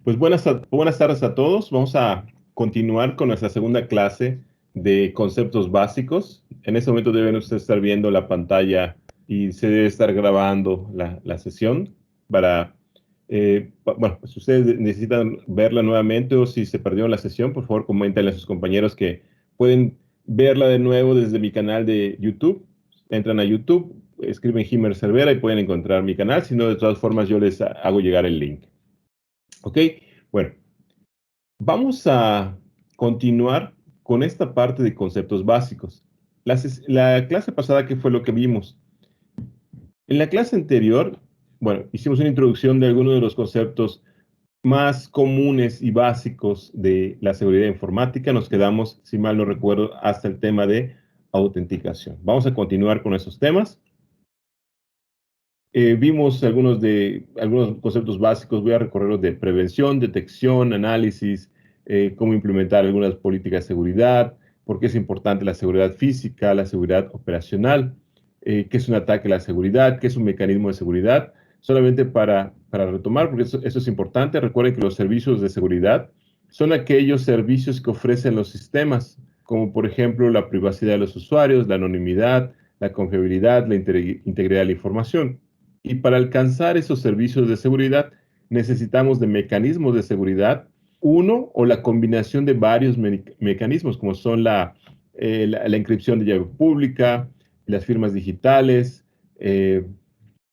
Pues buenas tardes a todos. Vamos a continuar con nuestra segunda clase de conceptos básicos. En este momento deben ustedes estar viendo la pantalla y se debe estar grabando la sesión para, bueno, pues si ustedes necesitan verla nuevamente o si se perdieron la sesión, por favor coméntenle a sus compañeros que pueden verla de nuevo desde mi canal de YouTube. Entran a YouTube, escriben Himmer Cervera y pueden encontrar mi canal. Si no, de todas formas yo les hago llegar el link. Ok, bueno, vamos a continuar con esta parte de conceptos básicos. La clase pasada, ¿qué fue lo que vimos? En la clase anterior, bueno, hicimos una introducción de algunos de los conceptos más comunes y básicos de la seguridad informática. Nos quedamos, si mal no recuerdo, hasta el tema de autenticación. Vamos a continuar con esos temas. Vimos algunos conceptos básicos, voy a recorrerlos de prevención, detección, análisis, cómo implementar algunas políticas de seguridad, por qué es importante la seguridad física, la seguridad operacional, qué es un ataque a la seguridad, qué es un mecanismo de seguridad. Solamente para retomar, porque eso es importante, recuerden que los servicios de seguridad son aquellos servicios que ofrecen los sistemas, como por ejemplo la privacidad de los usuarios, la anonimidad, la confiabilidad, la integridad de la información. Y para alcanzar esos servicios de seguridad necesitamos de mecanismos de seguridad, uno o la combinación de varios mecanismos, como son la inscripción de llave pública, las firmas digitales,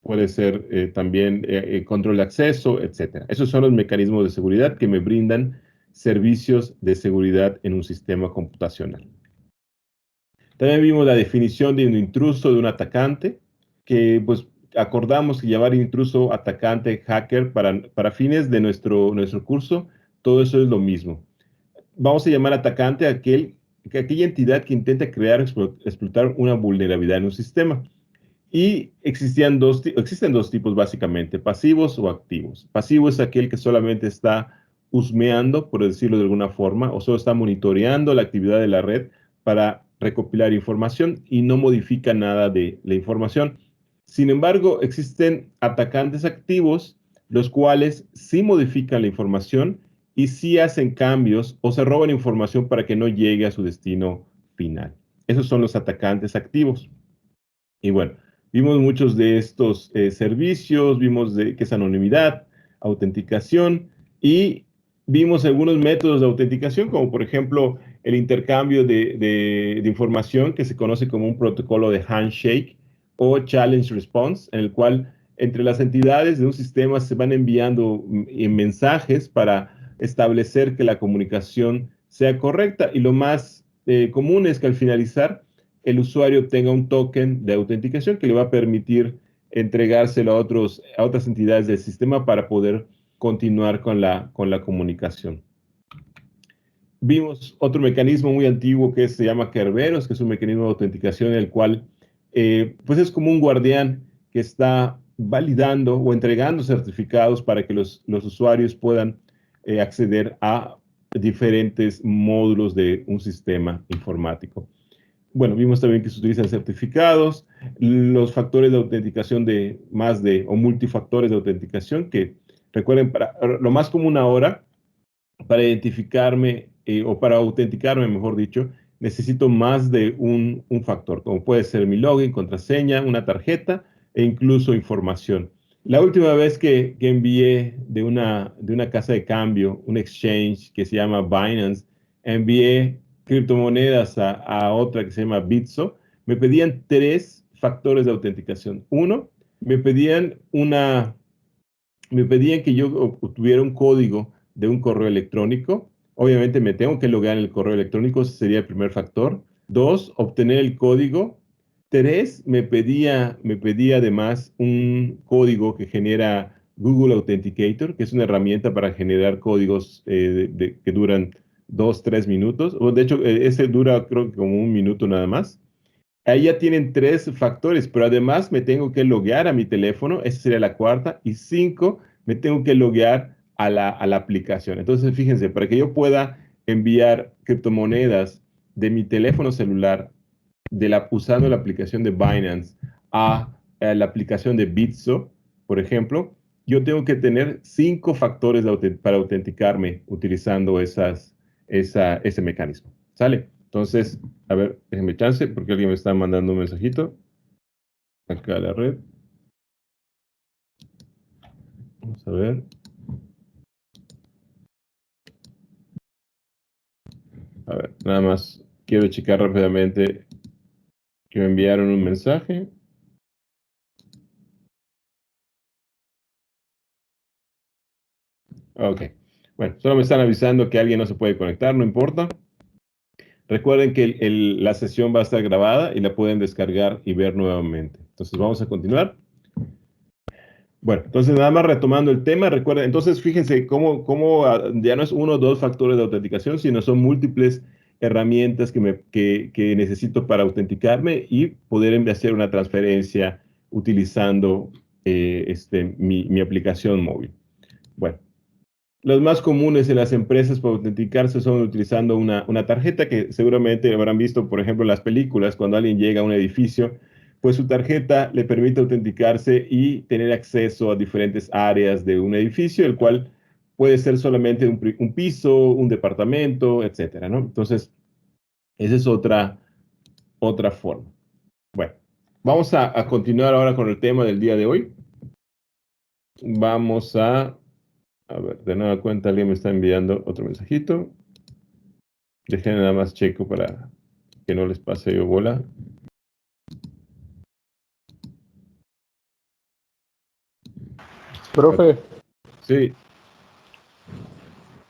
puede ser también control de acceso, etcétera. Esos son los mecanismos de seguridad que me brindan servicios de seguridad en un sistema computacional. También vimos la definición de un intruso, de un atacante, que pues acordamos que llamar intruso, atacante, hacker, para fines de nuestro curso, todo eso es lo mismo. Vamos a llamar atacante a aquella entidad que intenta crear o explotar una vulnerabilidad en un sistema. Y existen dos tipos básicamente, pasivos o activos. Pasivo es aquel que solamente está husmeando, por decirlo de alguna forma, o solo está monitoreando la actividad de la red para recopilar información y no modifica nada de la información. Sin embargo, existen atacantes activos, los cuales sí modifican la información y sí hacen cambios o se roban información para que no llegue a su destino final. Esos son los atacantes activos. Y bueno, vimos muchos de estos servicios, vimos que es anonimidad, autenticación y vimos algunos métodos de autenticación, como por ejemplo el intercambio de información que se conoce como un protocolo de handshake o challenge response, en el cual entre las entidades de un sistema se van enviando mensajes para establecer que la comunicación sea correcta. Y lo más común es que al finalizar el usuario tenga un token de autenticación que le va a permitir entregárselo a otras entidades del sistema para poder continuar con la comunicación. Vimos otro mecanismo muy antiguo que se llama Kerberos, que es un mecanismo de autenticación en el cual pues es como un guardián que está validando o entregando certificados para que los usuarios puedan acceder a diferentes módulos de un sistema informático. Bueno, vimos también que se utilizan certificados, los factores de autenticación o multifactores de autenticación, que recuerden, lo más común ahora, para identificarme o para autenticarme, mejor dicho, necesito más de un factor, como puede ser mi login, contraseña, una tarjeta e incluso información. La última vez que envié de una casa de cambio, un exchange que se llama Binance, envié criptomonedas a otra que se llama Bitso, me pedían tres factores de autenticación. Uno, me pedían me pedían que yo obtuviera un código de un correo electrónico. Obviamente me tengo que logar en el correo electrónico, ese sería el primer factor. Dos, obtener el código. Tres, me pedía además un código que genera Google Authenticator, que es una herramienta para generar códigos que duran 2, 3 minutos. O de hecho, ese dura creo que como un minuto nada más. Ahí ya tienen tres factores, pero además me tengo que loguear a mi teléfono, esa sería la cuarta, y cinco, me tengo que loguear a la aplicación. Entonces, fíjense, para que yo pueda enviar criptomonedas de mi teléfono celular, usando la aplicación de Binance, a la aplicación de Bitso, por ejemplo, yo tengo que tener 5 factores para autenticarme utilizando ese mecanismo. ¿Sale? Entonces, a ver, déjenme chance porque alguien me está mandando un mensajito acá a la red. Vamos a ver. A ver, nada más quiero checar rápidamente que me enviaron un mensaje. Ok. Bueno, solo me están avisando que alguien no se puede conectar, no importa. Recuerden que la sesión va a estar grabada y la pueden descargar y ver nuevamente. Entonces vamos a continuar. Bueno, entonces nada más retomando el tema, recuerden, entonces fíjense cómo ya no es uno o dos factores de autenticación, sino son múltiples herramientas que necesito para autenticarme y poder hacer una transferencia utilizando mi aplicación móvil. Bueno, los más comunes en las empresas para autenticarse son utilizando una tarjeta que seguramente habrán visto, por ejemplo, en las películas, cuando alguien llega a un edificio, pues su tarjeta le permite autenticarse y tener acceso a diferentes áreas de un edificio, el cual puede ser solamente un piso, un departamento, etcétera, ¿no? Entonces, esa es otra forma. Bueno, vamos a continuar ahora con el tema del día de hoy. Vamos a ver, de nueva cuenta alguien me está enviando otro mensajito. Dejen nada más checo para que no les pase yo bola. Profe, Sí,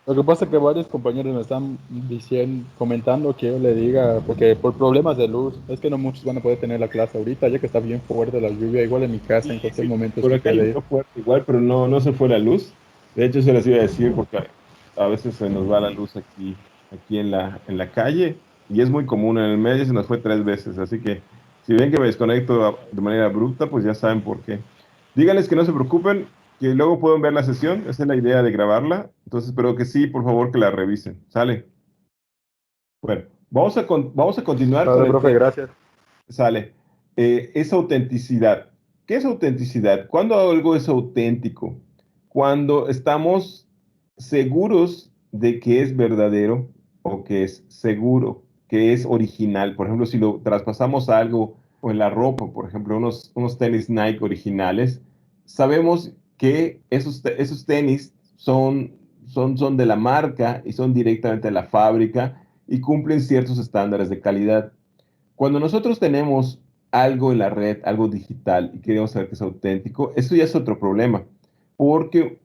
lo que pasa es que varios compañeros me están diciendo, comentando que yo le diga, porque por problemas de luz, es que no muchos van a poder tener la clase ahorita, ya que está bien fuerte la lluvia, igual en mi casa en sí, cualquier sí. momento Por se acá puede llovió ir. fuerte igual, pero no se fue la luz. De hecho, se les iba a decir porque a veces se nos va la luz aquí en la calle y es muy común. En el medio se nos fue 3 veces. Así que si ven que me desconecto de manera abrupta, pues ya saben por qué. Díganles que no se preocupen, que luego pueden ver la sesión. Esa es la idea de grabarla. Entonces, pero que sí, por favor, que la revisen. ¿Sale? Bueno, vamos a continuar con Vale, el profe, tema. gracias. Sale. Es autenticidad. ¿Qué es autenticidad? ¿Cuándo algo es auténtico? Cuando estamos seguros de que es verdadero o que es seguro, que es original. Por ejemplo, si lo traspasamos a algo o en la ropa, por ejemplo, unos tenis Nike originales, sabemos que esos tenis son de la marca y son directamente de la fábrica y cumplen ciertos estándares de calidad. Cuando nosotros tenemos algo en la red, algo digital, y queremos saber que es auténtico, eso ya es otro problema, porque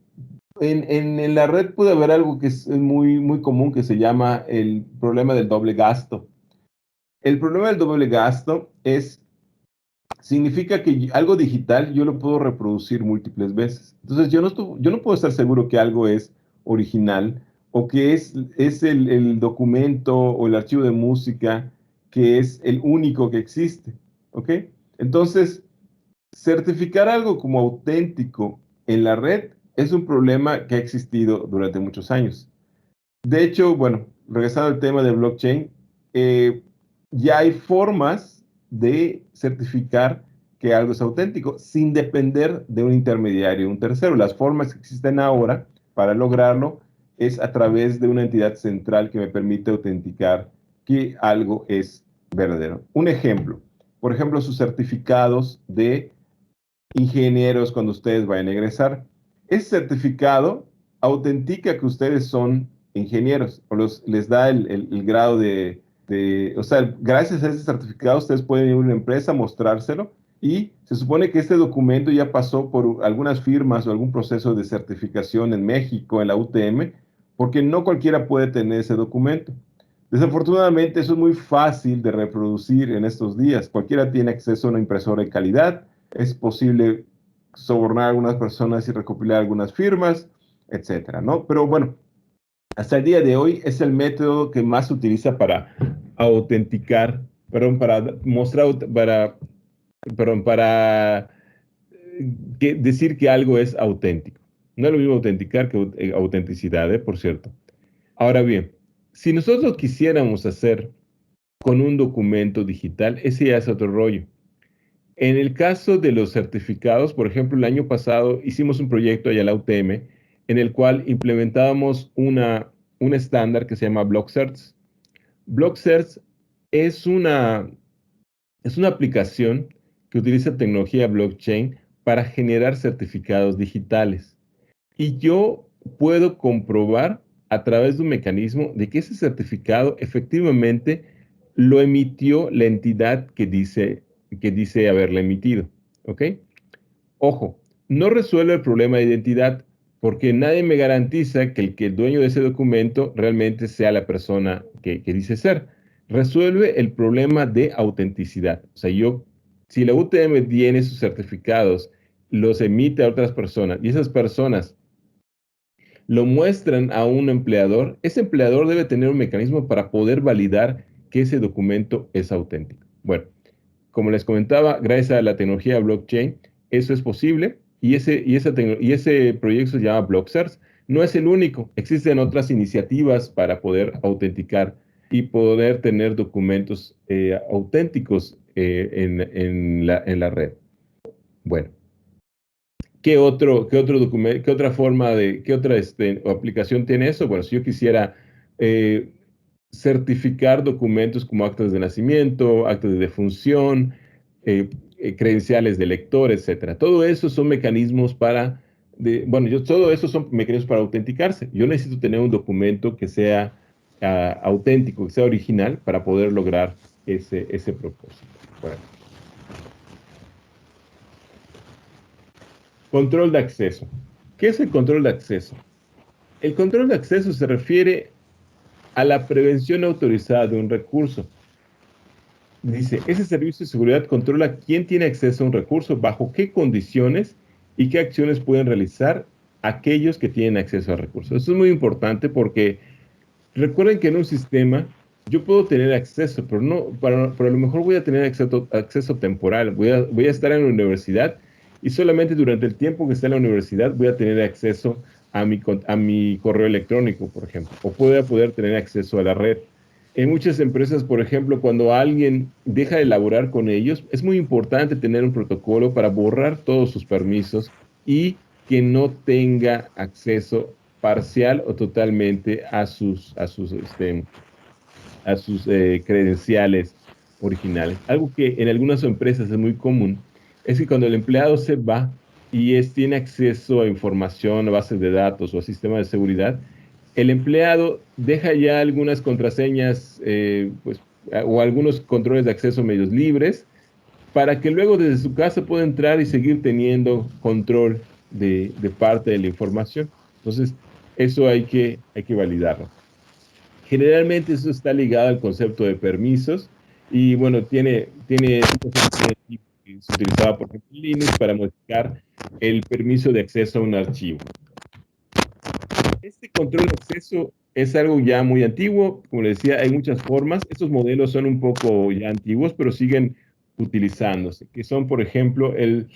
en la red puede haber algo que es muy, muy común que se llama el problema del doble gasto. El problema del doble gasto significa que algo digital yo lo puedo reproducir múltiples veces. Entonces yo no puedo estar seguro que algo es original o que es el documento o el archivo de música que es el único que existe. ¿Ok? Entonces, certificar algo como auténtico en la red es un problema que ha existido durante muchos años. De hecho, bueno, regresando al tema de blockchain, eh, ya hay formas de certificar que algo es auténtico sin depender de un intermediario, un tercero. Las formas que existen ahora para lograrlo es a través de una entidad central que me permite autenticar que algo es verdadero. Un ejemplo, por ejemplo, sus certificados de ingenieros cuando ustedes vayan a egresar. Ese certificado autentica que ustedes son ingenieros o les da el grado o sea, gracias a ese certificado ustedes pueden ir a una empresa, mostrárselo y se supone que este documento ya pasó por algunas firmas o algún proceso de certificación en México, en la UTM, porque no cualquiera puede tener ese documento. Desafortunadamente, eso es muy fácil de reproducir en estos días. Cualquiera tiene acceso a una impresora de calidad, es posible sobornar a algunas personas y recopilar algunas firmas, etcétera, ¿no? Pero bueno, hasta el día de hoy es el método que más se utiliza para autenticar, perdón, para mostrar, perdón, para decir que algo es auténtico. No es lo mismo autenticar que autenticidad, por cierto. Ahora bien, si nosotros quisiéramos hacer con un documento digital, ese ya es otro rollo. En el caso de los certificados, por ejemplo, el año pasado hicimos un proyecto allá en la UTM en el cual implementábamos un estándar que se llama BlockCerts. BlockCerts es es una aplicación que utiliza tecnología blockchain para generar certificados digitales. Y yo puedo comprobar a través de un mecanismo de que ese certificado efectivamente lo emitió la entidad que dice haberla emitido. ¿Ok? Ojo, no resuelve el problema de identidad porque nadie me garantiza que el dueño de ese documento realmente sea la persona que dice ser. Resuelve el problema de autenticidad. O sea, si la UTM tiene sus certificados, los emite a otras personas y esas personas lo muestran a un empleador, ese empleador debe tener un mecanismo para poder validar que ese documento es auténtico. Bueno, como les comentaba, gracias a la tecnología blockchain, eso es posible y ese proyecto se llama BlockCerts. No es el único, existen otras iniciativas para poder autenticar y poder tener documentos auténticos en la red. Bueno, qué otro documento, qué otra forma qué otra aplicación tiene eso? Bueno, si yo quisiera eh, certificar documentos como actas de nacimiento, actas de defunción, credenciales de lector, etcétera. Todo eso son mecanismos todo eso son mecanismos para autenticarse. Yo necesito tener un documento que sea auténtico, que sea original para poder lograr ese propósito. Bueno. Control de acceso. ¿Qué es el control de acceso? El control de acceso se refiere a la prevención autorizada de un recurso. Dice, ese servicio de seguridad controla quién tiene acceso a un recurso, bajo qué condiciones y qué acciones pueden realizar aquellos que tienen acceso al recurso. Eso es muy importante porque recuerden que en un sistema yo puedo tener acceso, pero pero a lo mejor voy a tener acceso temporal. Voy a estar en la universidad y solamente durante el tiempo que esté en la universidad voy a tener acceso a mi correo electrónico, por ejemplo, o voy a poder tener acceso a la red. En muchas empresas, por ejemplo, cuando alguien deja de elaborar con ellos, es muy importante tener un protocolo para borrar todos sus permisos y que no tenga acceso parcial o totalmente a sus credenciales originales. Algo que en algunas empresas es muy común es que cuando el empleado se va y tiene acceso a información, a bases de datos o a sistemas de seguridad, el empleado deja ya algunas contraseñas o algunos controles de acceso medios libres para que luego desde su casa pueda entrar y seguir teniendo control de parte de la información. Entonces, eso hay que validarlo. Generalmente eso está ligado al concepto de permisos y bueno, tiene se utilizaba por ejemplo en Linux para modificar el permiso de acceso a un archivo. Este control de acceso es algo ya muy antiguo, como les decía, hay muchas formas. Estos modelos son un poco ya antiguos, pero siguen utilizándose, que son, por ejemplo, el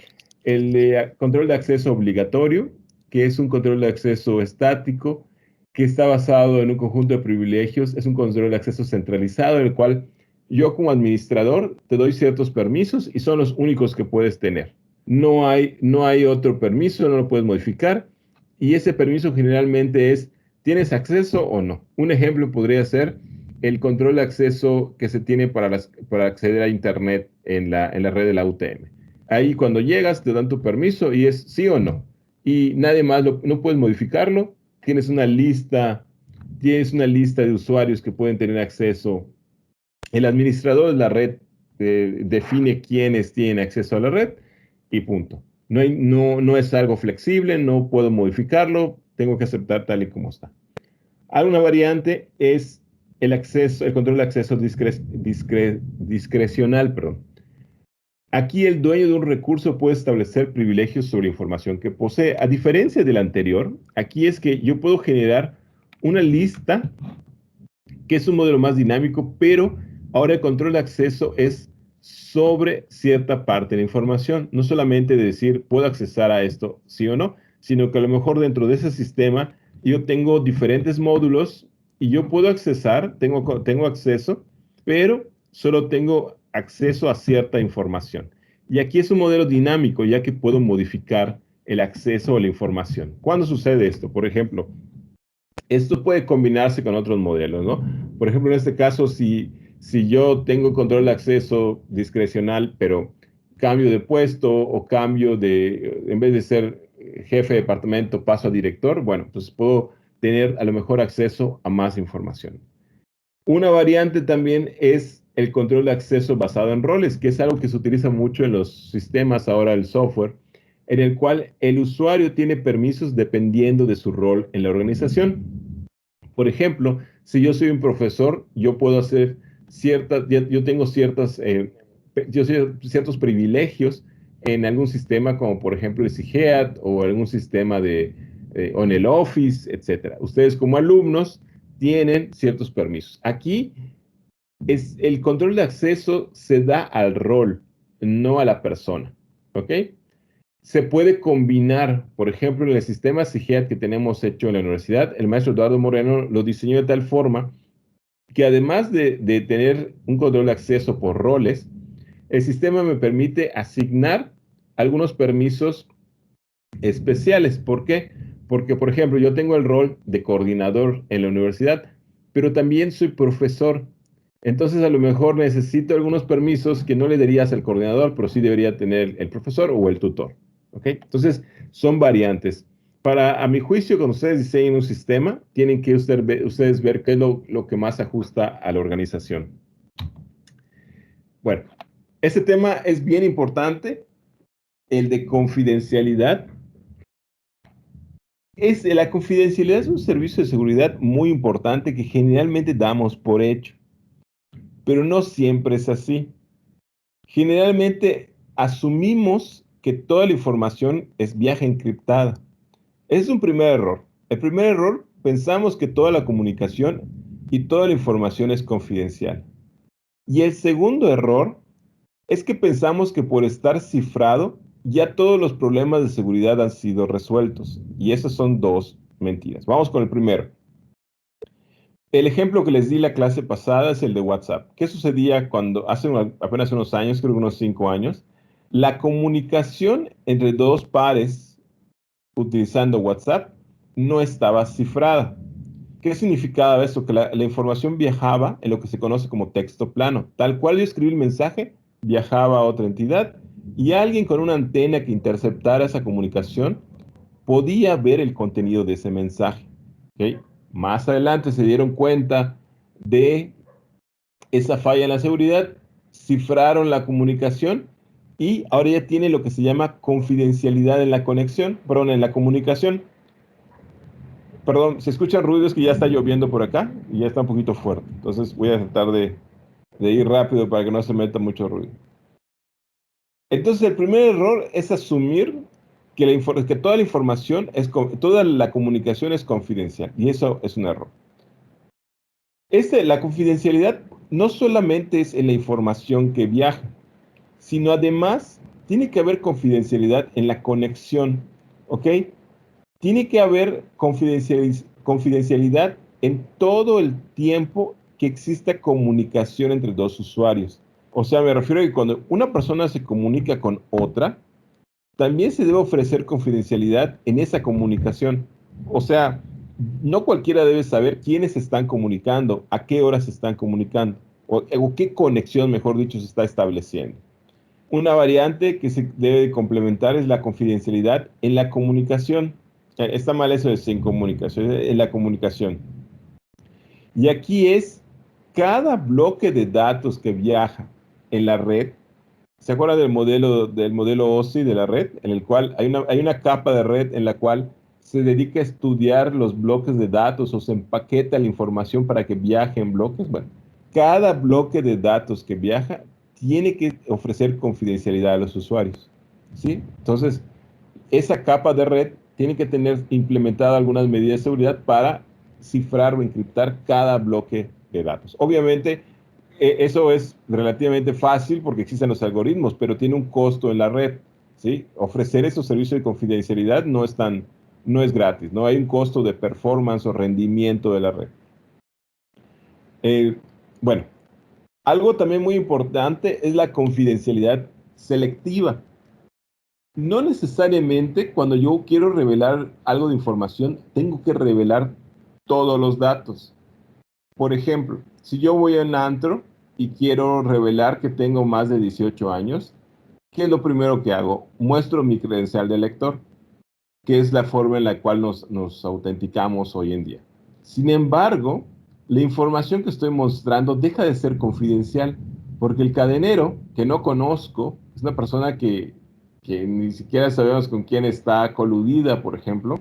de control de acceso obligatorio, que es un control de acceso estático, que está basado en un conjunto de privilegios, es un control de acceso centralizado, en el cual yo como administrador te doy ciertos permisos y son los únicos que puedes tener. No hay otro permiso, no lo puedes modificar y ese permiso generalmente es, ¿tienes acceso o no? Un ejemplo podría ser el control de acceso que se tiene para acceder a Internet en la red de la UTM. Ahí cuando llegas te dan tu permiso y es sí o no. Y nadie más, no puedes modificarlo. Tienes una lista de usuarios que pueden tener acceso. El administrador de la red define quiénes tienen acceso a la red y punto. No es algo flexible, no puedo modificarlo, tengo que aceptar tal y como está. Alguna variante es el control de acceso discrecional, perdón. Aquí el dueño de un recurso puede establecer privilegios sobre información que posee. A diferencia del anterior, aquí es que yo puedo generar una lista que es un modelo más dinámico, pero ahora el control de acceso es sobre cierta parte de la información, no solamente de decir puedo accesar a esto, sí o no, sino que a lo mejor dentro de ese sistema yo tengo diferentes módulos y yo puedo accesar, tengo acceso, pero solo tengo acceso a cierta información. Y aquí es un modelo dinámico, ya que puedo modificar el acceso a la información. ¿Cuándo sucede esto? Por ejemplo, esto puede combinarse con otros modelos, ¿no? Por ejemplo, en este caso, si yo tengo control de acceso discrecional, pero cambio de puesto o cambio de, en vez de ser jefe de departamento, paso a director, bueno, entonces puedo tener a lo mejor acceso a más información. Una variante también es el control de acceso basado en roles, que es algo que se utiliza mucho en los sistemas ahora del software, en el cual el usuario tiene permisos dependiendo de su rol en la organización. Por ejemplo, si yo soy un profesor, yo puedo hacer yo tengo ciertos privilegios en algún sistema, como por ejemplo el SIGEAT o algún sistema o en el Office, etcétera. Ustedes como alumnos tienen ciertos permisos. Aquí el control de acceso se da al rol, no a la persona. ¿Ok? Se puede combinar, por ejemplo, en el sistema SIGEAT que tenemos hecho en la universidad, el maestro Eduardo Moreno lo diseñó de tal forma que además de tener un control de acceso por roles, el sistema me permite asignar algunos permisos especiales. ¿Por qué? Porque, por ejemplo, yo tengo el rol de coordinador en la universidad, pero también soy profesor. Entonces, a lo mejor necesito algunos permisos que no le darías al coordinador, pero sí debería tener el profesor o el tutor. ¿Ok? Entonces, son variantes. A mi juicio, cuando ustedes diseñen un sistema, tienen que ustedes ver qué es lo que más ajusta a la organización. Bueno, este tema es bien importante, el de confidencialidad. La confidencialidad es un servicio de seguridad muy importante que generalmente damos por hecho, pero no siempre es así. Generalmente asumimos que toda la información es viaje encriptada. Ese es un primer error. El primer error, pensamos que toda la comunicación y toda la información es confidencial. Y el segundo error es que pensamos que por estar cifrado, ya todos los problemas de seguridad han sido resueltos. Y esas son dos mentiras. Vamos con el primero. El ejemplo que les di la clase pasada es el de WhatsApp. ¿Qué sucedía cuando apenas unos años, creo que unos 5 años, la comunicación entre dos pares utilizando WhatsApp no estaba cifrada? ¿Qué significaba eso? Que la información viajaba en lo que se conoce como texto plano. Tal cual yo escribí el mensaje, viajaba a otra entidad y alguien con una antena que interceptara esa comunicación podía ver el contenido de ese mensaje. ¿Ok? Más adelante se dieron cuenta de esa falla en la seguridad, cifraron la comunicación y ahora ya tiene lo que se llama confidencialidad en la conexión, perdón, en la comunicación. Perdón, se escuchan ruidos que ya está lloviendo por acá y ya está un poquito fuerte. Entonces voy a tratar de ir rápido para que no se meta mucho ruido. Entonces el primer error es asumir que toda la información, toda la comunicación es confidencial y eso es un error. La confidencialidad no solamente es en la información que viaja, sino además tiene que haber confidencialidad en la conexión, ¿ok? Tiene que haber confidencialidad en todo el tiempo que exista comunicación entre dos usuarios. O sea, me refiero a que cuando una persona se comunica con otra, también se debe ofrecer confidencialidad en esa comunicación. O sea, no cualquiera debe saber quiénes se están comunicando, a qué horas se están comunicando, o qué conexión, mejor dicho, se está estableciendo. Una variante que se debe de complementar es la confidencialidad en la comunicación. Está mal eso de sin comunicación, en la comunicación. Y aquí es cada bloque de datos que viaja en la red. ¿Se acuerda del modelo OSI de la red? En el cual hay una capa de red en la cual se dedica a estudiar los bloques de datos o se empaqueta la información para que viaje en bloques. Bueno, cada bloque de datos que viaja tiene que ofrecer confidencialidad a los usuarios, ¿sí? Entonces, esa capa de red tiene que tener implementada algunas medidas de seguridad para cifrar o encriptar cada bloque de datos. Obviamente, eso es relativamente fácil porque existen los algoritmos, pero tiene un costo en la red, ¿sí? Ofrecer esos servicios de confidencialidad no es gratis, ¿no? Hay un costo de performance o rendimiento de la red. Eh, bueno, algo también muy importante es la confidencialidad selectiva. No necesariamente cuando yo quiero revelar algo de información, tengo que revelar todos los datos. Por ejemplo, si yo voy a un antro y quiero revelar que tengo más de 18 años, ¿qué es lo primero que hago? Muestro mi credencial de lector, que es la forma en la cual nos autenticamos hoy en día. Sin embargo, la información que estoy mostrando deja de ser confidencial, porque el cadenero, que no conozco, es una persona que ni siquiera sabemos con quién está coludida, por ejemplo,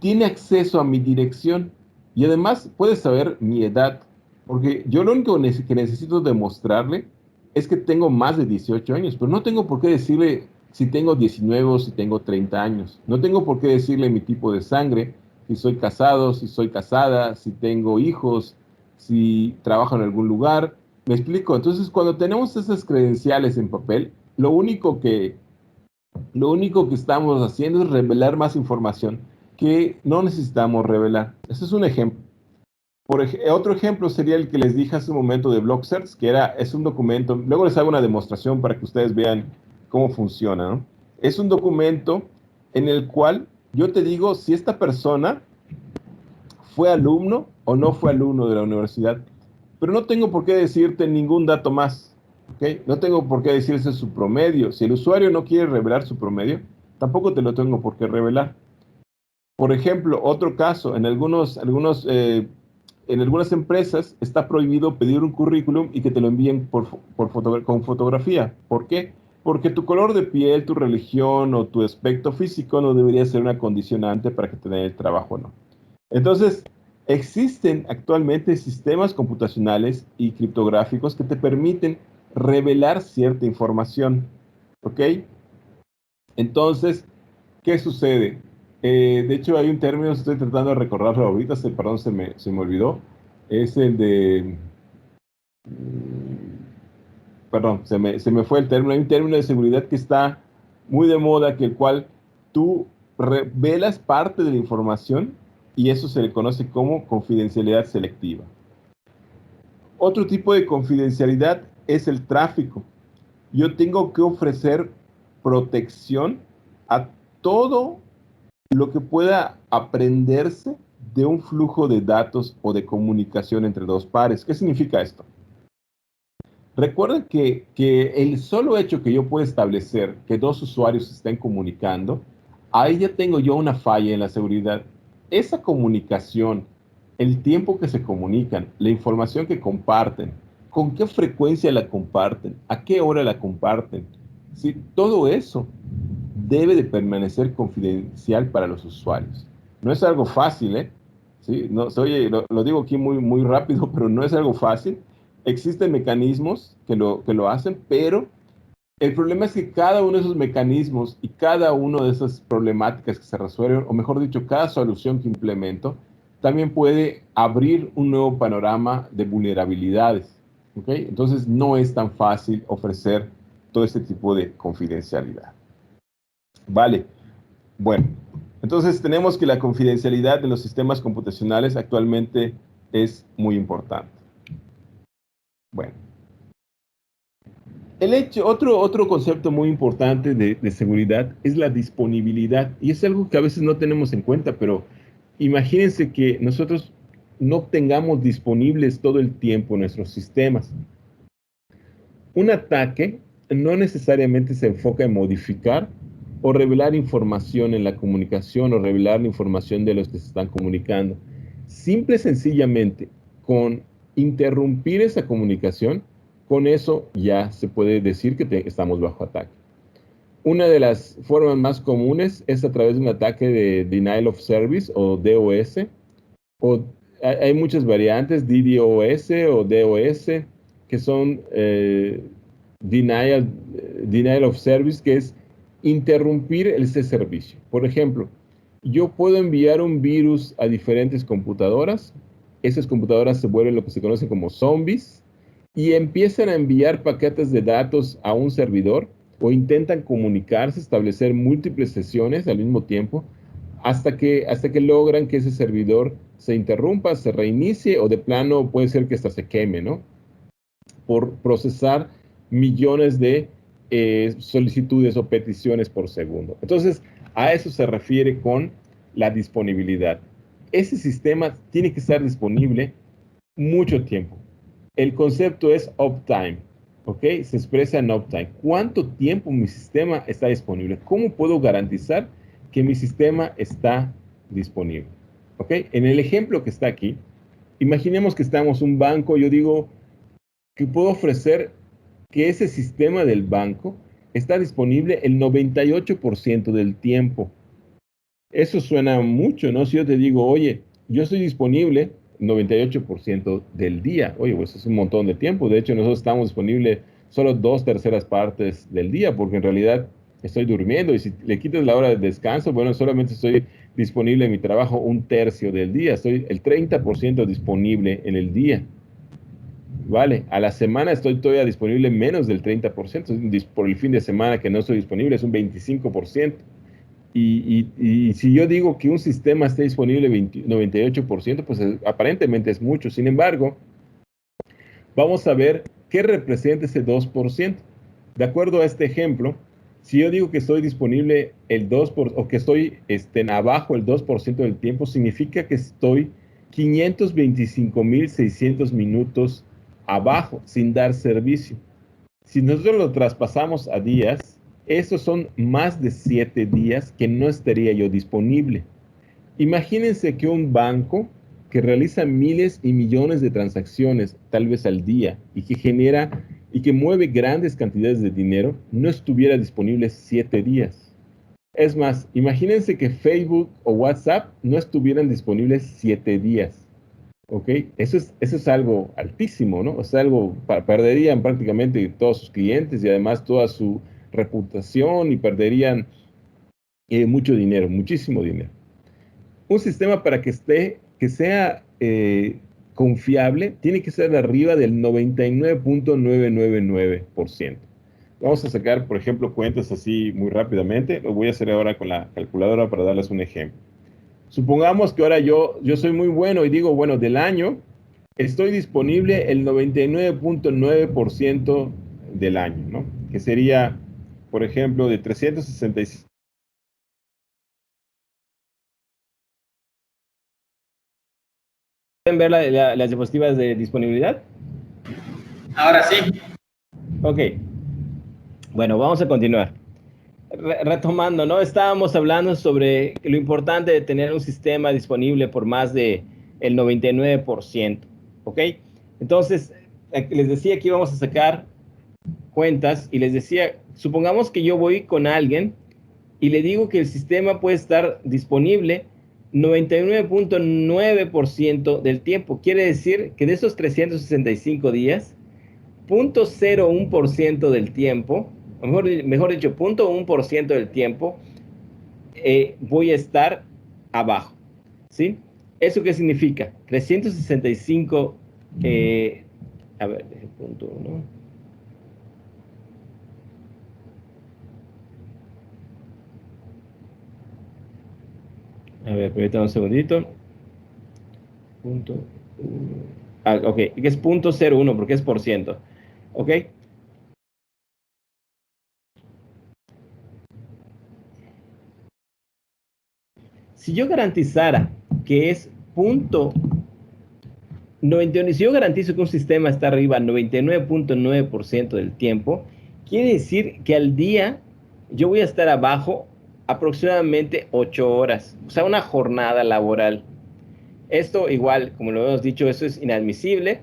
tiene acceso a mi dirección y además puede saber mi edad, porque yo lo único que necesito demostrarle es que tengo más de 18 años, pero no tengo por qué decirle si tengo 19 o si tengo 30 años. No tengo por qué decirle mi tipo de sangre, si soy casado, si soy casada, si tengo hijos, si trabajo en algún lugar. ¿Me explico? Entonces, cuando tenemos esas credenciales en papel, lo único que estamos haciendo es revelar más información que no necesitamos revelar. Ese es un ejemplo. Otro ejemplo sería el que les dije hace un momento de Blocksearch, es un documento, luego les hago una demostración para que ustedes vean cómo funciona, ¿no? Es un documento en el cual yo te digo si esta persona fue alumno o no fue alumno de la universidad, pero no tengo por qué decirte ningún dato más, ¿ok? No tengo por qué decirse su promedio. Si el usuario no quiere revelar su promedio, tampoco te lo tengo por qué revelar. Por ejemplo, otro caso, en algunas empresas está prohibido pedir un currículum y que te lo envíen con fotografía. ¿Por qué? Porque tu color de piel, tu religión o tu aspecto físico no debería ser una condicionante para que te den el trabajo o no. Entonces, existen actualmente sistemas computacionales y criptográficos que te permiten revelar cierta información. ¿Ok? Entonces, ¿qué sucede? De hecho, hay un término, estoy tratando de recordarlo ahorita, perdón, se me olvidó. Es el de... Perdón, se me fue el término. Hay un término de seguridad que está muy de moda, que el cual tú revelas parte de la información y eso se le conoce como confidencialidad selectiva. Otro tipo de confidencialidad es el tráfico. Yo tengo que ofrecer protección a todo lo que pueda aprenderse de un flujo de datos o de comunicación entre dos pares. ¿Qué significa esto? Recuerden que el solo hecho que yo pueda establecer que dos usuarios se estén comunicando, ahí ya tengo yo una falla en la seguridad. Esa comunicación, el tiempo que se comunican, la información que comparten, con qué frecuencia la comparten, a qué hora la comparten, ¿sí? Todo eso debe de permanecer confidencial para los usuarios. No es algo fácil, ¿eh? ¿Sí? No, oye, lo digo aquí muy, muy rápido, pero no es algo fácil. Existen mecanismos que lo hacen, pero el problema es que cada uno de esos mecanismos y cada una de esas problemáticas que se resuelven, o mejor dicho, cada solución que implemento, también puede abrir un nuevo panorama de vulnerabilidades. ¿Ok? Entonces no es tan fácil ofrecer todo este tipo de confidencialidad. Vale, bueno, entonces tenemos que la confidencialidad de los sistemas computacionales actualmente es muy importante. Bueno, otro concepto muy importante de seguridad es la disponibilidad, y es algo que a veces no tenemos en cuenta, pero imagínense que nosotros no tengamos disponibles todo el tiempo nuestros sistemas. Un ataque no necesariamente se enfoca en modificar o revelar información en la comunicación o revelar la información de los que se están comunicando. Simple y sencillamente, con interrumpir esa comunicación, con eso ya se puede decir que estamos bajo ataque. Una de las formas más comunes es a través de un ataque de Denial of Service o DOS. O hay muchas variantes, DDoS o DOS, que son denial of Service, que es interrumpir ese servicio. Por ejemplo, yo puedo enviar un virus a diferentes computadoras. Esas computadoras se vuelven lo que se conoce como zombies y empiezan a enviar paquetes de datos a un servidor o intentan comunicarse, establecer múltiples sesiones al mismo tiempo hasta que logran que ese servidor se interrumpa, se reinicie o de plano puede ser que hasta se queme, ¿no? Por procesar millones de solicitudes o peticiones por segundo. Entonces, a eso se refiere con la disponibilidad. Ese sistema tiene que estar disponible mucho tiempo. El concepto es uptime, ¿ok? Se expresa en uptime. ¿Cuánto tiempo mi sistema está disponible? ¿Cómo puedo garantizar que mi sistema está disponible? ¿Ok? En el ejemplo que está aquí, imaginemos que estamos en un banco. Yo digo que puedo ofrecer que ese sistema del banco está disponible el 98% del tiempo. Eso suena mucho, ¿no? Si yo te digo, oye, yo estoy disponible 98% del día. Oye, pues es un montón de tiempo. De hecho, nosotros estamos disponibles solo 2/3 del día, porque en realidad estoy durmiendo. Y si le quitas la hora de descanso, bueno, solamente estoy disponible en mi trabajo 1/3 del día. Estoy el 30% disponible en el día. Vale, a la semana estoy todavía disponible menos del 30%. Por el fin de semana que no estoy disponible es un 25%. Y si yo digo que un sistema esté disponible 98%, pues aparentemente es mucho. Sin embargo, vamos a ver qué representa ese 2%. De acuerdo a este ejemplo, si yo digo que estoy disponible el 2%, o que estoy abajo el 2% del tiempo, significa que estoy 525.600 minutos abajo, sin dar servicio. Si nosotros lo traspasamos a días, esos son más de 7 días que no estaría yo disponible. Imagínense que un banco que realiza miles y millones de transacciones, tal vez al día, y que genera y que mueve grandes cantidades de dinero, no estuviera disponible 7 días. Es más, imagínense que Facebook o WhatsApp no estuvieran disponibles 7 días. ¿Ok? Eso es algo altísimo, ¿no? O sea, perderían prácticamente todos sus clientes y además toda su reputación, y perderían mucho dinero, muchísimo dinero. Un sistema para que sea confiable, tiene que ser arriba del 99.999%. Vamos a sacar, por ejemplo, cuentas así muy rápidamente. Lo voy a hacer ahora con la calculadora para darles un ejemplo. Supongamos que ahora yo soy muy bueno y digo, bueno, del año estoy disponible el 99.9% del año, ¿no? Que sería, por ejemplo, de 365. ¿Pueden ver las diapositivas de disponibilidad? Ahora sí. Ok. Bueno, vamos a continuar. Retomando, ¿no? Estábamos hablando sobre lo importante de tener un sistema disponible por más de el 99%, ¿ok? Entonces, les decía que íbamos a sacar cuentas y les decía, supongamos que yo voy con alguien y le digo que el sistema puede estar disponible 99.9% del tiempo. Quiere decir que de esos 365 días, 0.01% del tiempo, o mejor dicho, 0.1% del tiempo, voy a estar abajo, ¿sí? ¿Eso qué significa? 365, a ver, punto 1. A ver, permítame un segundito. Punto 1. Ok, que es 0.01 porque es por ciento. ¿Ok? Si yo garantizara que es 99, si yo garantizo que un sistema está arriba 99.9% del tiempo, quiere decir que al día yo voy a estar abajo aproximadamente 8 horas, o sea, una jornada laboral. Esto igual, como lo hemos dicho, eso es inadmisible.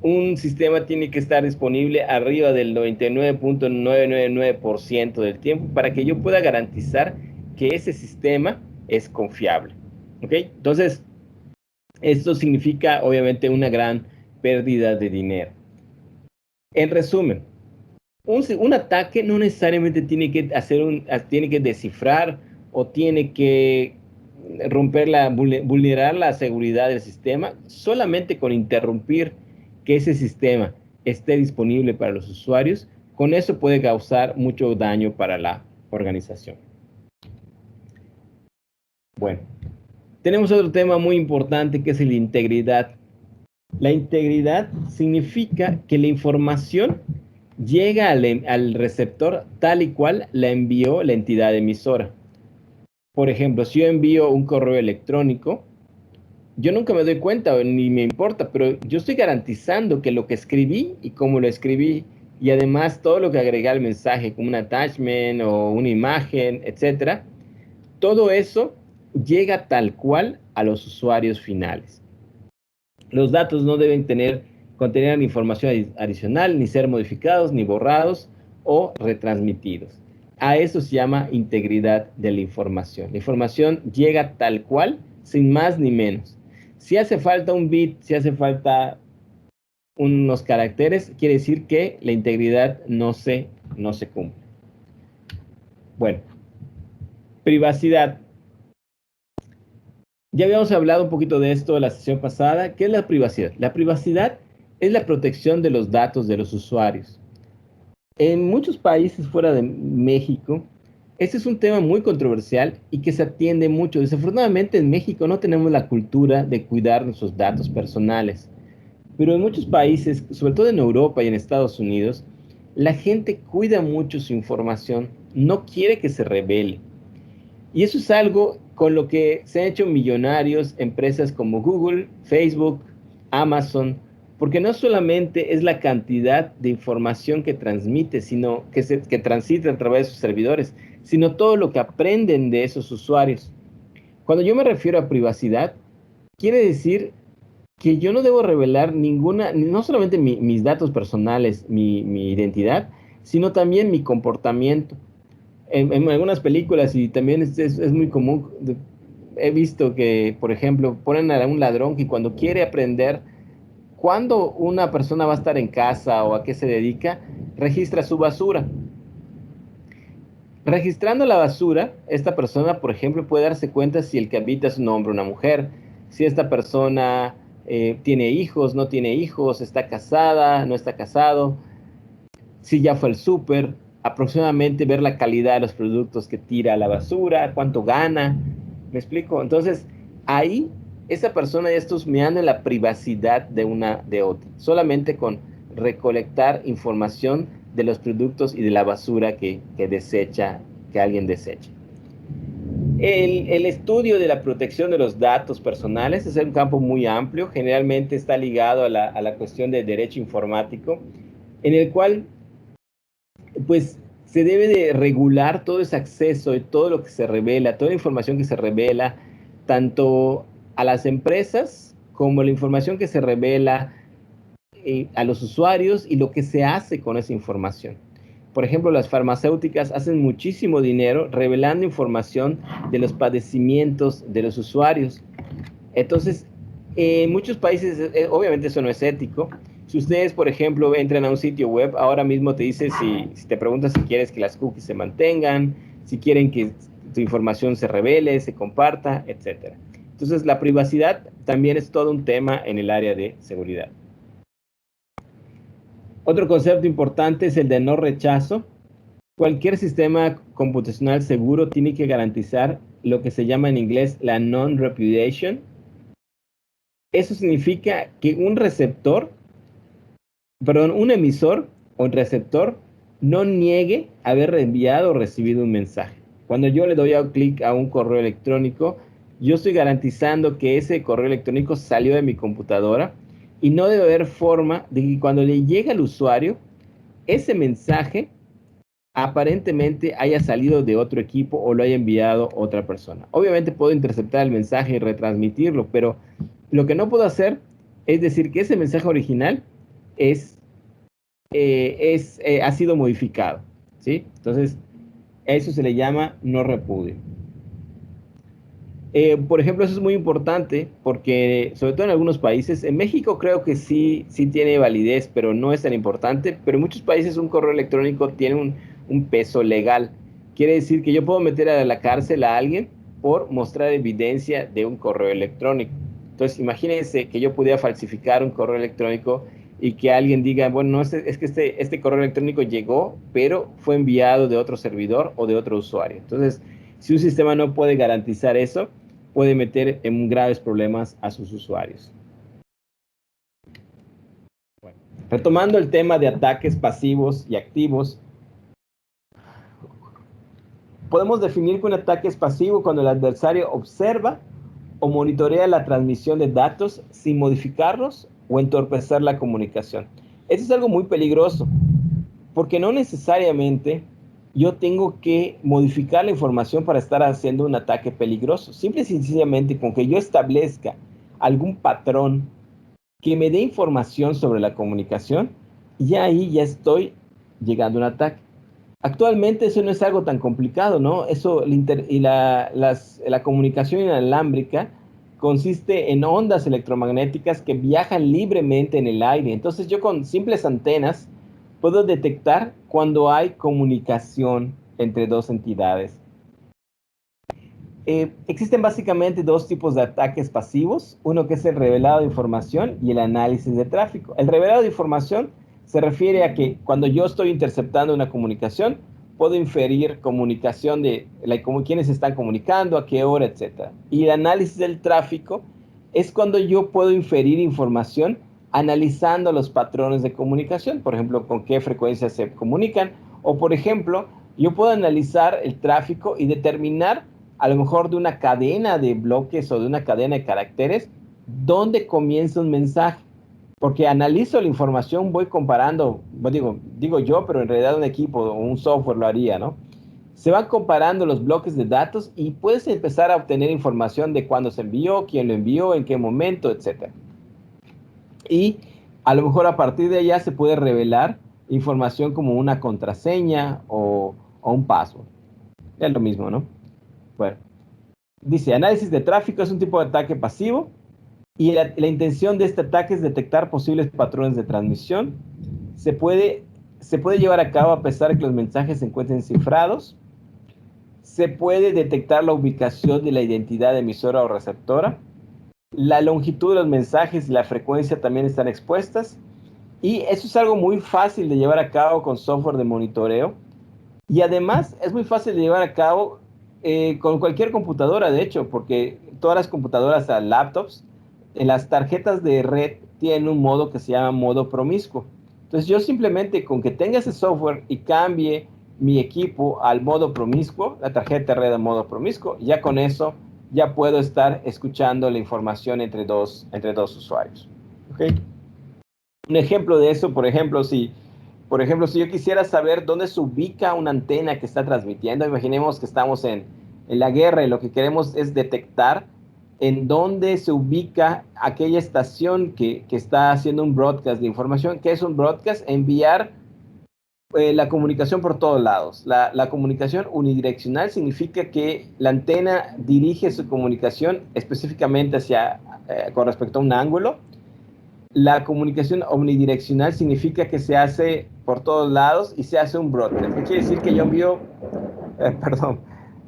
Un sistema tiene que estar disponible arriba del 99.999% del tiempo para que yo pueda garantizar que ese sistema es confiable. ¿Ok? Entonces, esto significa obviamente una gran pérdida de dinero. En resumen, un ataque no necesariamente tiene que descifrar o tiene que vulnerar la seguridad del sistema. Solamente con interrumpir que ese sistema esté disponible para los usuarios, con eso puede causar mucho daño para la organización. Bueno, tenemos otro tema muy importante que es la integridad. La integridad significa que la información llega al receptor tal y cual la envió la entidad emisora. Por ejemplo, si yo envío un correo electrónico, yo nunca me doy cuenta ni me importa, pero yo estoy garantizando que lo que escribí y cómo lo escribí, y además todo lo que agregué al mensaje, como un attachment o una imagen, etcétera, todo eso llega tal cual a los usuarios finales. Los datos no deben contener información adicional, ni ser modificados, ni borrados o retransmitidos. A eso se llama integridad de la información. La información llega tal cual, sin más ni menos. Si hace falta un bit, si hace falta unos caracteres, quiere decir que la integridad no se cumple. Bueno, privacidad. Ya habíamos hablado un poquito de esto en la sesión pasada. ¿Qué es la privacidad? La privacidad es la protección de los datos de los usuarios. En muchos países fuera de México, este es un tema muy controversial y que se atiende mucho. Desafortunadamente en México no tenemos la cultura de cuidar nuestros datos personales. Pero en muchos países, sobre todo en Europa y en Estados Unidos, la gente cuida mucho su información, no quiere que se revele. Y eso es algo con lo que se han hecho millonarios empresas como Google, Facebook, Amazon, porque no solamente es la cantidad de información que transmite, sino que transita a través de sus servidores, sino todo lo que aprenden de esos usuarios. Cuando yo me refiero a privacidad, quiere decir que yo no debo revelar ninguna, no solamente mis datos personales, mi identidad, sino también mi comportamiento. En algunas películas, y también es muy común, he visto que, por ejemplo, ponen a un ladrón que cuando quiere aprender cuándo una persona va a estar en casa o a qué se dedica, registra su basura. Registrando la basura, esta persona, por ejemplo, puede darse cuenta si el que habita es un hombre o una mujer, si esta persona tiene hijos, no tiene hijos, está casada, no está casado, si ya fue al súper, aproximadamente ver la calidad de los productos que tira a la basura, cuánto gana. ¿Me explico? Entonces, ahí esa persona ya está husmeando en la privacidad de otra, solamente con recolectar información de los productos y de la basura que desecha, que alguien desecha. El estudio de la protección de los datos personales es un campo muy amplio, generalmente está ligado a la cuestión de derecho informático, en el cual pues se debe de regular todo ese acceso y todo lo que se revela, toda la información que se revela, tanto a las empresas como la información que se revela a los usuarios y lo que se hace con esa información. Por ejemplo, las farmacéuticas hacen muchísimo dinero revelando información de los padecimientos de los usuarios. Entonces, en muchos países, obviamente eso no es ético. Si ustedes, por ejemplo, entran a un sitio web, ahora mismo te dice si te preguntas si quieres que las cookies se mantengan, si quieren que tu información se revele, se comparta, etc. Entonces, la privacidad también es todo un tema en el área de seguridad. Otro concepto importante es el de no rechazo. Cualquier sistema computacional seguro tiene que garantizar lo que se llama en inglés la non-repudiation. Eso significa que un emisor o un receptor no niegue haber enviado o recibido un mensaje. Cuando yo le doy a clic a un correo electrónico, yo estoy garantizando que ese correo electrónico salió de mi computadora y no debe haber forma de que cuando le llegue al usuario, ese mensaje aparentemente haya salido de otro equipo o lo haya enviado otra persona. Obviamente puedo interceptar el mensaje y retransmitirlo, pero lo que no puedo hacer es decir que ese mensaje original ha sido modificado, ¿sí? Entonces, eso se le llama no repudio. Por ejemplo, eso es muy importante porque, sobre todo en algunos países, en México creo que sí tiene validez, pero no es tan importante, pero en muchos países un correo electrónico tiene un peso legal. Quiere decir que yo puedo meter a la cárcel a alguien por mostrar evidencia de un correo electrónico. Entonces, imagínense que yo pudiera falsificar un correo electrónico y que alguien diga, bueno, no, es que este correo electrónico llegó, pero fue enviado de otro servidor o de otro usuario. Entonces, si un sistema no puede garantizar eso, puede meter en graves problemas a sus usuarios. Bueno, Retomando el tema de ataques pasivos y activos, podemos definir que un ataque es pasivo cuando el adversario observa o monitorea la transmisión de datos sin modificarlos o entorpecer la comunicación. Eso es algo muy peligroso, porque no necesariamente yo tengo que modificar la información para estar haciendo un ataque peligroso. Simple y sencillamente con que yo establezca algún patrón que me dé información sobre la comunicación, y ahí ya estoy llegando a un ataque. Actualmente eso no es algo tan complicado, ¿no? Eso, la comunicación inalámbrica consiste en ondas electromagnéticas que viajan libremente en el aire. Entonces yo con simples antenas puedo detectar cuando hay comunicación entre dos entidades. Existen básicamente dos tipos de ataques pasivos, uno que es el revelado de información y el análisis de tráfico. El revelado de información se refiere a que cuando yo estoy interceptando una comunicación, puedo inferir comunicación de quiénes están comunicando, a qué hora, etc. Y el análisis del tráfico es cuando yo puedo inferir información analizando los patrones de comunicación, por ejemplo, con qué frecuencia se comunican, o por ejemplo, yo puedo analizar el tráfico y determinar a lo mejor de una cadena de bloques o de una cadena de caracteres, dónde comienza un mensaje. Porque analizo la información, voy comparando, digo yo, pero en realidad un equipo o un software lo haría, ¿no? Se van comparando los bloques de datos y puedes empezar a obtener información de cuándo se envió, quién lo envió, en qué momento, etc. Y a lo mejor a partir de allá se puede revelar información como una contraseña o un password. Es lo mismo, ¿no? Bueno, dice, análisis de tráfico es un tipo de ataque pasivo y la intención de este ataque es detectar posibles patrones de transmisión. Se puede llevar a cabo a pesar de que los mensajes se encuentren cifrados. Se puede detectar la ubicación de la identidad emisora o receptora. La longitud de los mensajes y la frecuencia también están expuestas. Y eso es algo muy fácil de llevar a cabo con software de monitoreo. Y además es muy fácil de llevar a cabo con cualquier computadora, de hecho, porque todas las computadoras, laptops, en las tarjetas de red tienen un modo que se llama modo promiscuo. Entonces yo simplemente con que tenga ese software y cambie mi equipo al modo promiscuo, la tarjeta de red a modo promiscuo, ya con eso ya puedo estar escuchando la información entre dos usuarios. ¿Okay? Un ejemplo de eso, por ejemplo, si yo quisiera saber dónde se ubica una antena que está transmitiendo, imaginemos que estamos en la guerra y lo que queremos es detectar en dónde se ubica aquella estación que está haciendo un broadcast de información. ¿Qué es un broadcast? Enviar la comunicación por todos lados. La comunicación unidireccional significa que la antena dirige su comunicación específicamente con respecto a un ángulo. La comunicación omnidireccional significa que se hace por todos lados y se hace un broadcast. ¿Qué quiere decir? Que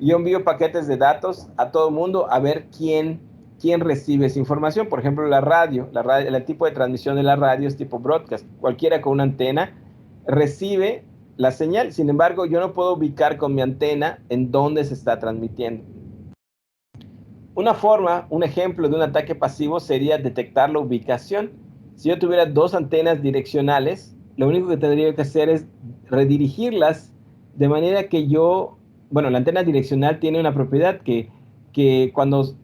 yo envío paquetes de datos a todo el mundo a ver quién recibe esa información. Por ejemplo, la radio, el tipo de transmisión de la radio es tipo broadcast. Cualquiera con una antena recibe la señal. Sin embargo, yo no puedo ubicar con mi antena en dónde se está transmitiendo. Un ejemplo de un ataque pasivo sería detectar la ubicación. Si yo tuviera dos antenas direccionales, lo único que tendría que hacer es redirigirlas de manera que la antena direccional tiene una propiedad que cuando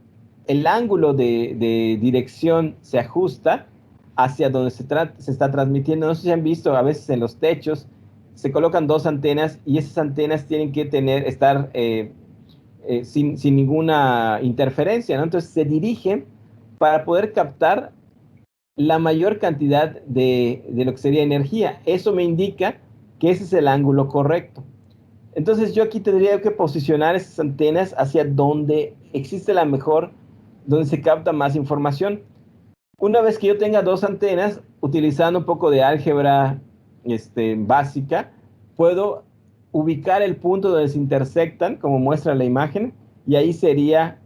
el ángulo de dirección se ajusta hacia donde se está transmitiendo, no sé si han visto, a veces en los techos se colocan dos antenas y esas antenas tienen que estar sin ninguna interferencia, ¿no? Entonces se dirigen para poder captar la mayor cantidad de lo que sería energía. Eso me indica que ese es el ángulo correcto. Entonces yo aquí tendría que posicionar esas antenas hacia donde existe donde se capta más información. Una vez que yo tenga dos antenas, utilizando un poco de álgebra básica, puedo ubicar el punto donde se intersectan, como muestra la imagen, y ahí sería,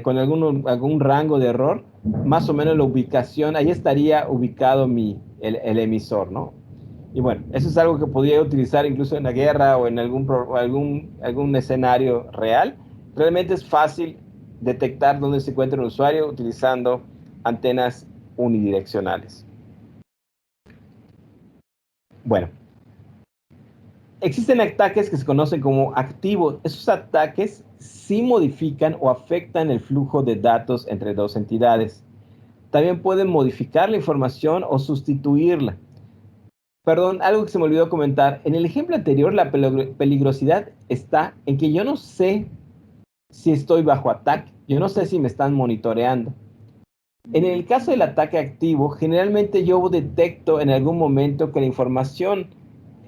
con algún rango de error, más o menos la ubicación, ahí estaría ubicado el emisor, ¿no? Y bueno, eso es algo que podría utilizar incluso en la guerra o en algún escenario real. Realmente es fácil detectar dónde se encuentra un usuario utilizando antenas unidireccionales. Bueno, existen ataques que se conocen como activos. Esos ataques sí modifican o afectan el flujo de datos entre dos entidades. También pueden modificar la información o sustituirla. Perdón, algo que se me olvidó comentar. En el ejemplo anterior, la peligrosidad está en que yo no sé si estoy bajo ataque. Yo no sé si me están monitoreando. En el caso del ataque activo, generalmente yo detecto en algún momento que la información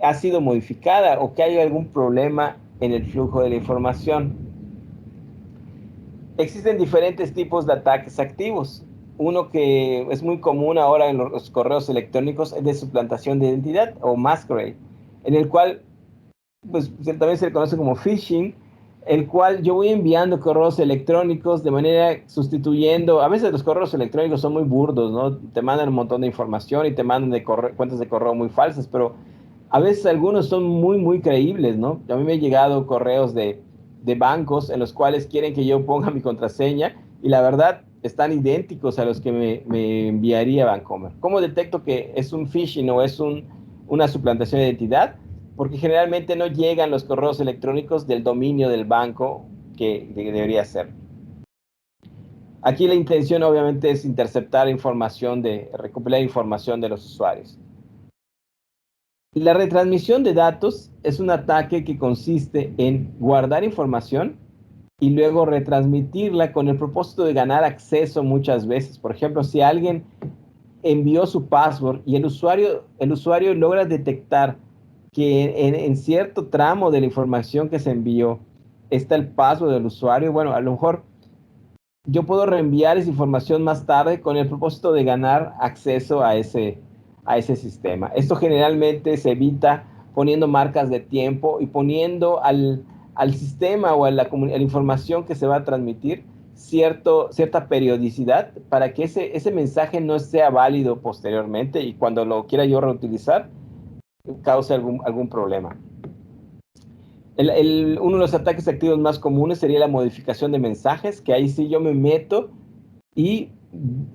ha sido modificada o que hay algún problema en el flujo de la información. Existen diferentes tipos de ataques activos. Uno que es muy común ahora en los correos electrónicos es de suplantación de identidad o masquerade, en el cual pues también se le conoce como phishing, el cual yo voy enviando correos electrónicos de manera sustituyendo, a veces los correos electrónicos son muy burdos, ¿no? Te mandan un montón de información y te mandan cuentas de correo muy falsas, pero a veces algunos son muy creíbles, ¿no? A mí me han llegado correos de bancos en los cuales quieren que yo ponga mi contraseña y la verdad están idénticos a los que me enviaría Bancomer. ¿Cómo detecto que es un phishing o es una suplantación de identidad? Porque generalmente no llegan los correos electrónicos del dominio del banco que debería ser. Aquí la intención obviamente es interceptar información, recopilar información de los usuarios. La retransmisión de datos es un ataque que consiste en guardar información y luego retransmitirla con el propósito de ganar acceso muchas veces. Por ejemplo, si alguien envió su password y el usuario logra detectar que en cierto tramo de la información que se envió está el password del usuario, bueno, a lo mejor yo puedo reenviar esa información más tarde con el propósito de ganar acceso a ese sistema. Esto generalmente se evita poniendo marcas de tiempo y poniendo al sistema o a la información que se va a transmitir cierta periodicidad para que ese mensaje no sea válido posteriormente y cuando lo quiera yo reutilizar cause algún problema. Uno de los ataques activos más comunes sería la modificación de mensajes, que ahí sí yo me meto y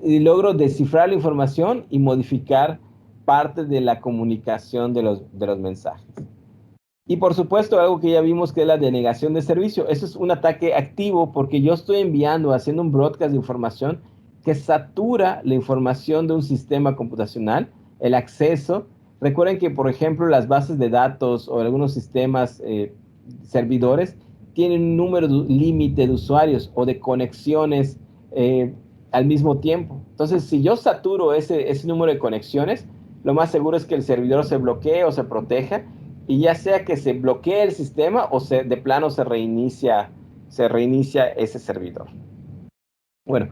logro descifrar la información y modificar parte de la comunicación de los mensajes. Y por supuesto, algo que ya vimos que es la denegación de servicio. Eso es un ataque activo porque yo estoy enviando, haciendo un broadcast de información que satura la información de un sistema computacional, el acceso. Recuerden que, por ejemplo, las bases de datos o algunos sistemas servidores tienen un número límite de usuarios o de conexiones al mismo tiempo. Entonces, si yo saturo ese número de conexiones, lo más seguro es que el servidor se bloquee o se proteja y ya sea que se bloquee el sistema o de plano se reinicia ese servidor. Bueno,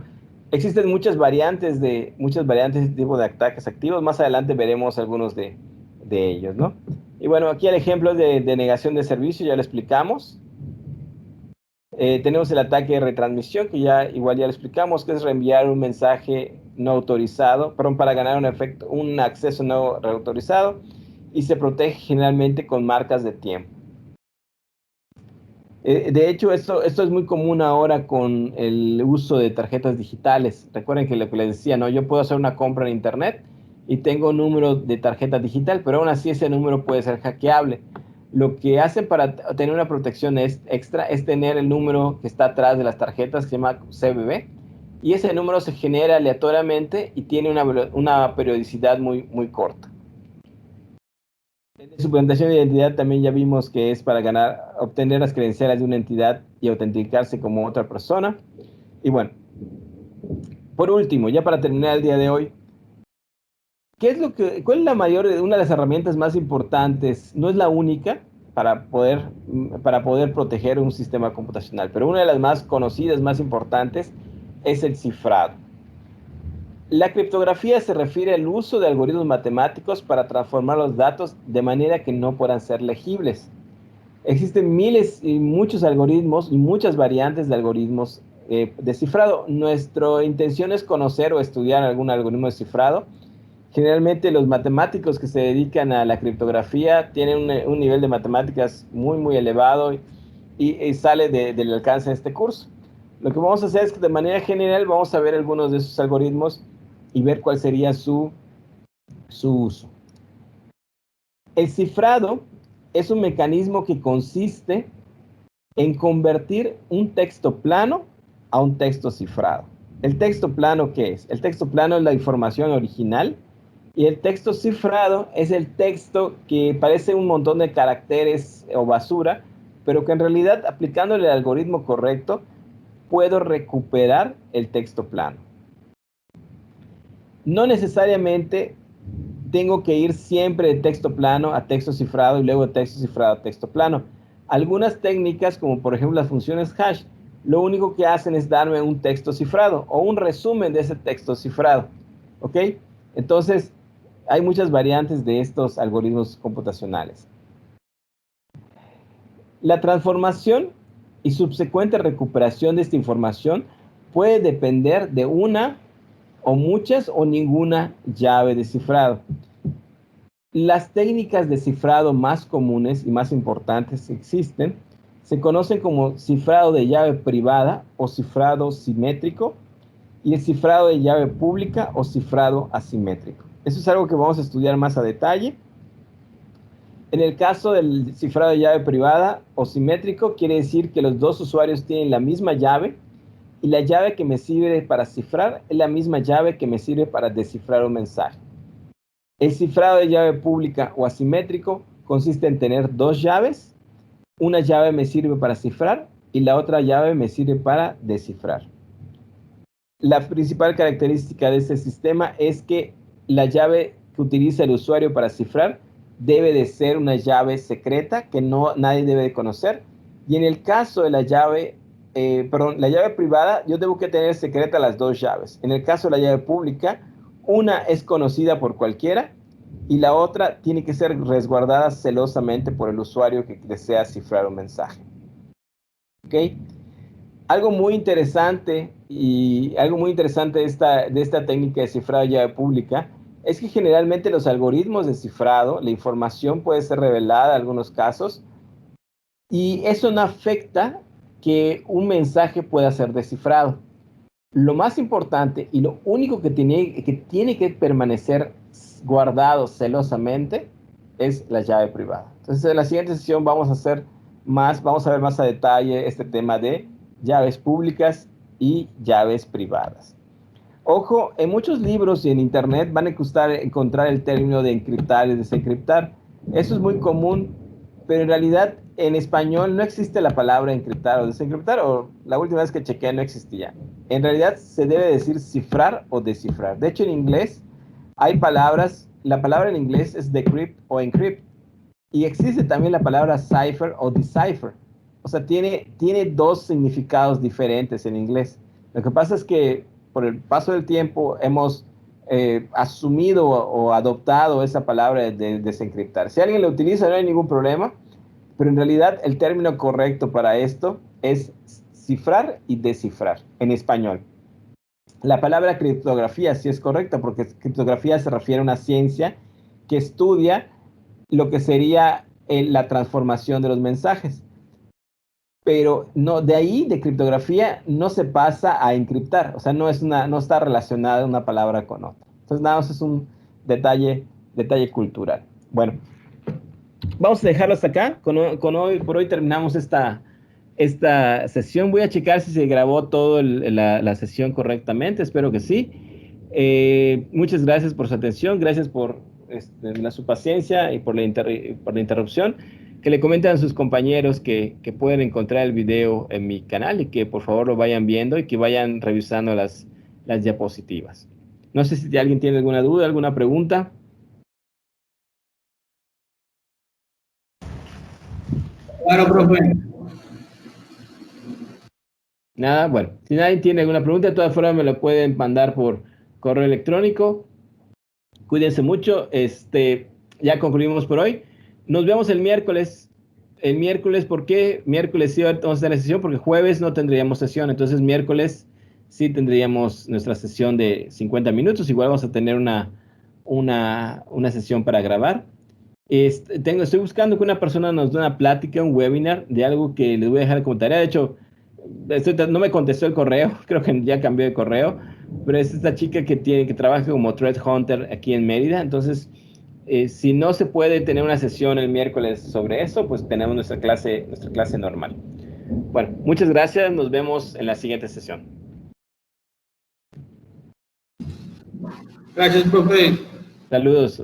existen muchas variantes de este tipo de ataques activos. Más adelante veremos algunos de ellos, ¿no? Y bueno, aquí el ejemplo de negación de servicio ya lo explicamos. Tenemos el ataque de retransmisión, que igual ya lo explicamos, que es reenviar un mensaje no autorizado, perdón, para ganar un acceso no autorizado, y se protege generalmente con marcas de tiempo. De hecho, esto es muy común ahora con el uso de tarjetas digitales. Recuerden que lo que les decía, ¿no? Yo puedo hacer una compra en internet y tengo un número de tarjeta digital, pero aún así ese número puede ser hackeable. Lo que hacen para tener una protección extra es tener el número que está atrás de las tarjetas, que se llama CVV, y ese número se genera aleatoriamente y tiene una periodicidad muy corta. Suplantación de identidad también ya vimos que es para obtener las credenciales de una entidad y autenticarse como otra persona. Y bueno, por último, ya para terminar el día de hoy, ¿cuál es una de las herramientas más importantes? No es la única para poder proteger un sistema computacional, pero una de las más conocidas, más importantes, es el cifrado. La criptografía se refiere al uso de algoritmos matemáticos para transformar los datos de manera que no puedan ser legibles. Existen miles y muchos algoritmos y muchas variantes de algoritmos de cifrado. Nuestra intención es conocer o estudiar algún algoritmo de cifrado. Generalmente los matemáticos que se dedican a la criptografía tienen un nivel de matemáticas muy elevado y sale del alcance de este curso. Lo que vamos a hacer es que de manera general vamos a ver algunos de esos algoritmos y ver cuál sería su uso. El cifrado es un mecanismo que consiste en convertir un texto plano a un texto cifrado. ¿El texto plano qué es? El texto plano es la información original y el texto cifrado es el texto que parece un montón de caracteres o basura, pero que en realidad, aplicándole el algoritmo correcto, puedo recuperar el texto plano. No necesariamente tengo que ir siempre de texto plano a texto cifrado y luego de texto cifrado a texto plano. Algunas técnicas, como por ejemplo las funciones hash, lo único que hacen es darme un texto cifrado o un resumen de ese texto cifrado. ¿Ok? Entonces, hay muchas variantes de estos algoritmos computacionales. La transformación y subsecuente recuperación de esta información puede depender de una o muchas o ninguna llave de cifrado. Las técnicas de cifrado más comunes y más importantes que existen se conocen como cifrado de llave privada o cifrado simétrico y el cifrado de llave pública o cifrado asimétrico. Eso es algo que vamos a estudiar más a detalle. En el caso del cifrado de llave privada o simétrico, quiere decir que los dos usuarios tienen la misma llave y la llave que me sirve para cifrar es la misma llave que me sirve para descifrar un mensaje. El cifrado de llave pública o asimétrico consiste en tener dos llaves. Una llave me sirve para cifrar y la otra llave me sirve para descifrar. La principal característica de este sistema es que la llave que utiliza el usuario para cifrar debe de ser una llave secreta que nadie debe de conocer. Y en el caso de la llave privada, yo debo que tener secreta las dos llaves. En el caso de la llave pública, una es conocida por cualquiera y la otra tiene que ser resguardada celosamente por el usuario que desea cifrar un mensaje. ¿Ok? Algo muy interesante de esta técnica de cifrado de llave pública es que generalmente los algoritmos de cifrado, la información puede ser revelada en algunos casos y eso no afecta que un mensaje pueda ser descifrado. Lo más importante y lo único que tiene que permanecer guardado celosamente es la llave privada. Entonces, en la siguiente sesión vamos a ver más a detalle este tema de llaves públicas y llaves privadas. Ojo, en muchos libros y en internet van a encontrar el término de encriptar y desencriptar. Eso es muy común, pero en realidad en español no existe la palabra encriptar o desencriptar, o la última vez que chequeé no existía. En realidad se debe decir cifrar o descifrar. De hecho, en inglés hay palabras, la palabra en inglés es decrypt o encrypt, y existe también la palabra cipher o decipher. O sea, tiene dos significados diferentes en inglés. Lo que pasa es que por el paso del tiempo hemos asumido o adoptado esa palabra de desencriptar. Si alguien lo utiliza no hay ningún problema, pero en realidad el término correcto para esto es cifrar y descifrar en español. La palabra criptografía sí es correcta porque criptografía se refiere a una ciencia que estudia lo que sería la transformación de los mensajes. Pero no, de ahí, de criptografía, no se pasa a encriptar. O sea, no está relacionada una palabra con otra. Entonces, nada más es un detalle cultural. Bueno, vamos a dejarlo hasta acá. Por hoy terminamos esta sesión. Voy a checar si se grabó toda la sesión correctamente. Espero que sí. Muchas gracias por su atención. Gracias por su paciencia y por la interrupción. Que le comenten a sus compañeros que pueden encontrar el video en mi canal y que por favor lo vayan viendo y que vayan revisando las diapositivas. No sé si alguien tiene alguna duda, alguna pregunta. Bueno, profe. Nada, bueno, si nadie tiene alguna pregunta, de todas formas me lo pueden mandar por correo electrónico. Cuídense mucho. Ya concluimos por hoy. Nos vemos el miércoles. El miércoles, ¿por qué? Miércoles sí vamos a tener sesión porque jueves no tendríamos sesión. Entonces miércoles sí tendríamos nuestra sesión de 50 minutos. Igual vamos a tener una sesión para grabar. Estoy buscando que una persona nos dé una plática, un webinar de algo que les voy a dejar como tarea. De hecho, no me contestó el correo. Creo que ya cambió de correo. Pero es esta chica que trabaja como Threat Hunter aquí en Mérida. Entonces, Si no se puede tener una sesión el miércoles sobre eso, pues tenemos nuestra clase normal. Bueno, muchas gracias. Nos vemos en la siguiente sesión. Gracias, profe. Saludos.